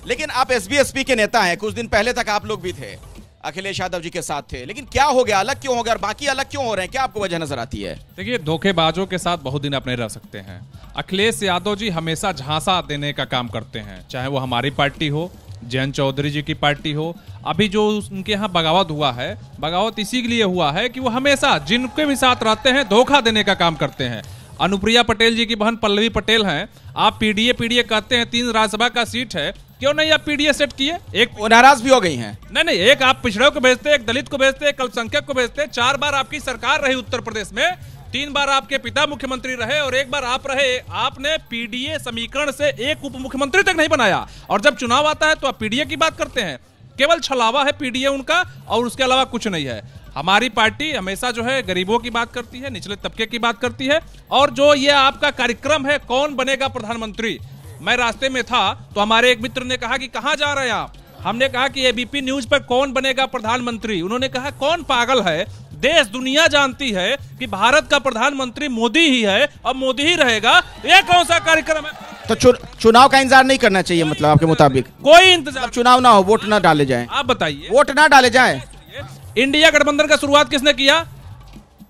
लेकिन आप एसबी के नेता हैं, कुछ दिन पहले तक आप लोग भी थे, अखिलेश यादव जी के साथ थे, लेकिन क्या हो गया, अलग क्यों हो गया और बाकी अलग क्यों हो रहे हैं, क्या आपको वजह नजर आती है? देखिए, धोखेबाजों के साथ बहुत दिन आप नहीं रह सकते हैं। अखिलेश यादव जी हमेशा झांसा देने का काम करते हैं, चाहे वो हमारी पार्टी हो, जयंत चौधरी जी की पार्टी हो। अभी जो उनके यहाँ बगावत हुआ है, बगावत इसी के लिए हुआ है कि वो हमेशा जिनके भी साथ रहते हैं धोखा देने का काम करते हैं। अनुप्रिया पटेल जी की बहन पल्लवी पटेल हैं, आप पीडीए कहते हैं, 3 राज्यसभा का सीट है, क्यों नहीं आप पीडीए सेट किए? एक वो नाराज भी हो गई हैं। नहीं, एक आप पिछड़ों को भेजते, एक दलित को भेजते, एक अल्पसंख्यक को भेजते। 4 बार आपकी सरकार रही उत्तर प्रदेश में, 3 बार आपके पिता मुख्यमंत्री रहे और 1 बार आप रहे। आपने पीडीए समीकरण से एक उप मुख्यमंत्री तक नहीं बनाया, और जब चुनाव आता है तो आप पीडीए की बात करते हैं। केवल छलावा है पीडीए उनका, और उसके अलावा कुछ नहीं है। हमारी पार्टी हमेशा जो है गरीबों की बात करती है, निचले तबके की बात करती है। और जो ये आपका कार्यक्रम है, कौन बनेगा प्रधानमंत्री, मैं रास्ते में था तो हमारे एक मित्र ने कहा कि कहां जा रहे हैं आप? हमने कहा कि एबीपी न्यूज पर कौन बनेगा प्रधानमंत्री। उन्होंने कहा कौन पागल है, देश दुनिया जानती है कि भारत का प्रधानमंत्री मोदी ही है और मोदी ही रहेगा। ये कौन सा कार्यक्रम है? तो चुनाव का इंतजार नहीं करना चाहिए, मतलब आपके मुताबिक कोई इंतजार, चुनाव ना हो, वोट ना डाले जाए। आप बताइए, वोट ना डाले जाए। इंडिया गठबंधन का शुरुआत किसने किया?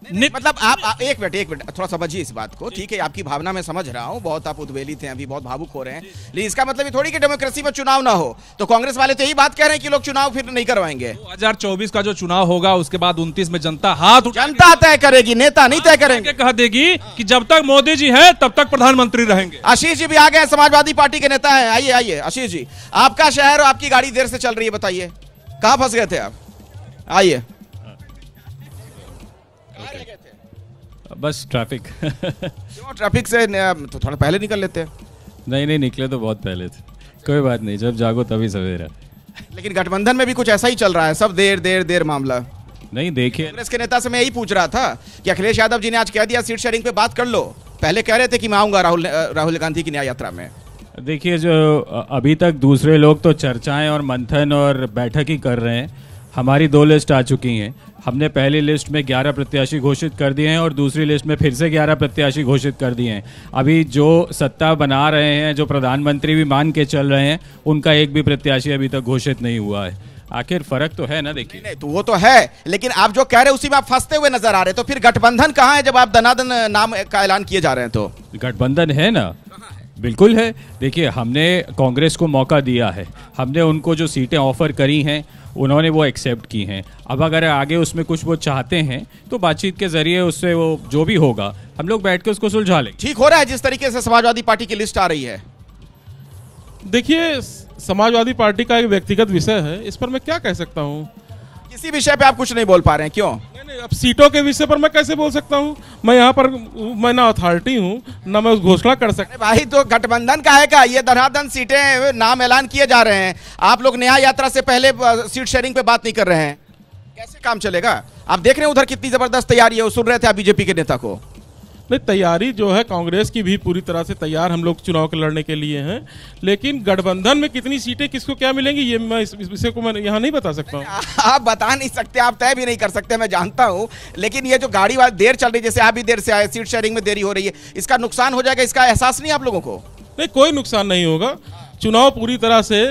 मतलब आप एक मिनट थोड़ा समझिए इस बात को। ठीक है, आपकी भावना मैं समझ रहा हूँ, बहुत आप उद्वेलित हैं, अभी बहुत भावुक हो रहे हैं, लेकिन इसका मतलब ये थोड़ी कि डेमोक्रेसी में चुनाव ना हो। तो कांग्रेस वाले तो यही बात कह रहे हैं कि लोग चुनाव फिर नहीं करवाएंगे। 2024 का जो चुनाव होगा उसके बाद 29 में जनता जनता तय करेगी, नेता नहीं तय करेंगे। कह देगी कि जब तक मोदी जी हैं तब तक प्रधानमंत्री रहेंगे। आशीष जी भी आ गए, समाजवादी पार्टी के नेता हैं। आइए आशीष जी, आपका शहर और आपकी गाड़ी देर से चल रही है, बताइए कहाँ फंस गए थे आप? आइए। बस ट्रैफिक। क्यों ट्रैफिक से तो थोड़ा पहले निकल लेते हैं। नहीं निकले तो बहुत पहले थे, कोई बात नहीं, जब जागो तभी सवेरा। लेकिन गठबंधन में भी कुछ ऐसा ही चल रहा है, सब देर मामला। नहीं देखिए, कांग्रेस के नेता से मैं यही पूछ रहा था कि अखिलेश यादव जी ने आज कह दिया सीट शेयरिंग पे बात कर लो, पहले कह रहे थे कि मैं आऊंगा राहुल गांधी की न्याय यात्रा में। देखिए, जो अभी तक दूसरे लोग तो चर्चाएं और मंथन और बैठक ही कर रहे हैं। हमारी 2 लिस्ट आ चुकी हैं। हमने पहली लिस्ट में 11 प्रत्याशी घोषित कर दिए हैं और दूसरी लिस्ट में फिर से 11 प्रत्याशी घोषित कर दिए हैं। अभी जो सत्ता बना रहे हैं, जो प्रधानमंत्री भी मान के चल रहे हैं, उनका एक भी प्रत्याशी अभी तक घोषित नहीं हुआ है। आखिर फर्क तो है ना, देखिए। नहीं तो वो तो है, लेकिन आप जो कह रहे हैं उसी में आप फंसते हुए नजर आ रहे हैं। तो फिर गठबंधन कहाँ है जब आप दनादन नाम का ऐलान किए जा रहे हैं? तो गठबंधन है ना, बिल्कुल है। देखिए, हमने कांग्रेस को मौका दिया है, हमने उनको जो सीटें ऑफर करी हैं उन्होंने वो एक्सेप्ट की हैं। अब अगर आगे उसमें कुछ वो चाहते हैं तो बातचीत के जरिए उससे वो जो भी होगा हम लोग बैठ के उसको सुलझा लेंगे। ठीक हो रहा है जिस तरीके से समाजवादी पार्टी की लिस्ट आ रही है? देखिए, समाजवादी पार्टी का एक व्यक्तिगत विषय है, इस पर मैं क्या कह सकता हूँ। किसी विषय पे आप कुछ नहीं बोल पा रहे हैं, क्यों? नहीं, अब सीटों के विषय पर मैं कैसे बोल सकता हूँ? मैं यहाँ पर मैं ना अथॉरिटी हूँ ना मैं घोषणा कर सकता। भाई तो गठबंधन का है, का ये धनाधन सीटें नाम ऐलान किए जा रहे हैं, आप लोग न्याय यात्रा से पहले सीट शेयरिंग पे बात नहीं कर रहे हैं, कैसे काम चलेगा? आप देख रहे हैं उधर कितनी जबरदस्त तैयारी है, वो सुन रहे थे आप बीजेपी के नेता को। नहीं, तैयारी जो है कांग्रेस की भी पूरी तरह से तैयार, हम लोग चुनाव के लड़ने के लिए हैं, लेकिन गठबंधन में कितनी सीटें किसको क्या मिलेंगी ये मैं इस विषय को मैं यहाँ नहीं बता सकता हूँ। आप बता नहीं सकते, आप तय भी नहीं कर सकते, मैं जानता हूँ, लेकिन ये जो गाड़ी वाली देर चल रही है, जैसे आप भी देर से आए, सीट शेयरिंग में देरी हो रही है, इसका नुकसान हो जाएगा, इसका एहसास नहीं आप लोगों को? नहीं, कोई नुकसान नहीं होगा। चुनाव पूरी तरह से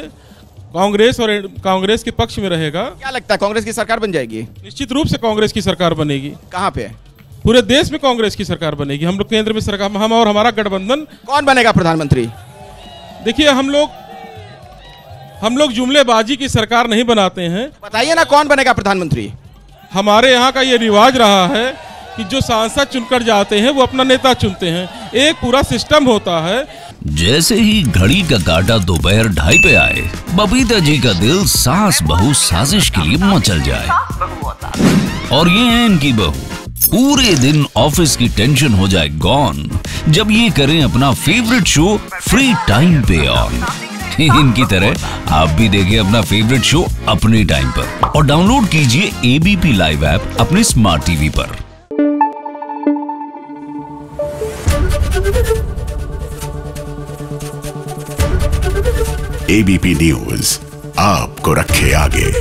कांग्रेस के पक्ष में रहेगा। क्या लगता है कांग्रेस की सरकार बन जाएगी? निश्चित रूप से कांग्रेस की सरकार बनेगी। कहाँ पे? पूरे देश में कांग्रेस की सरकार बनेगी। हम लोग केंद्र में सरकार, हम और हमारा गठबंधन। कौन बनेगा प्रधानमंत्री? देखिए, हम लोग जुमलेबाजी की सरकार नहीं बनाते हैं। बताइए ना कौन बनेगा प्रधानमंत्री? हमारे यहाँ का ये रिवाज रहा है कि जो सांसद चुनकर जाते हैं वो अपना नेता चुनते हैं, एक पूरा सिस्टम होता है। जैसे ही घड़ी का काटा दोपहर 2:30 पे आए, बबीता जी का दिल सास बहू साजिश के लिए मचल जाए। और ये है इनकी बहू, पूरे दिन ऑफिस की टेंशन हो जाए गॉन जब ये करें अपना फेवरेट शो फ्री टाइम पे ऑन। इनकी तरह आप भी देखिए अपना फेवरेट शो अपने टाइम पर और डाउनलोड कीजिए एबीपी लाइव ऐप अपने स्मार्ट टीवी पर। एबीपी न्यूज आपको रखे आगे।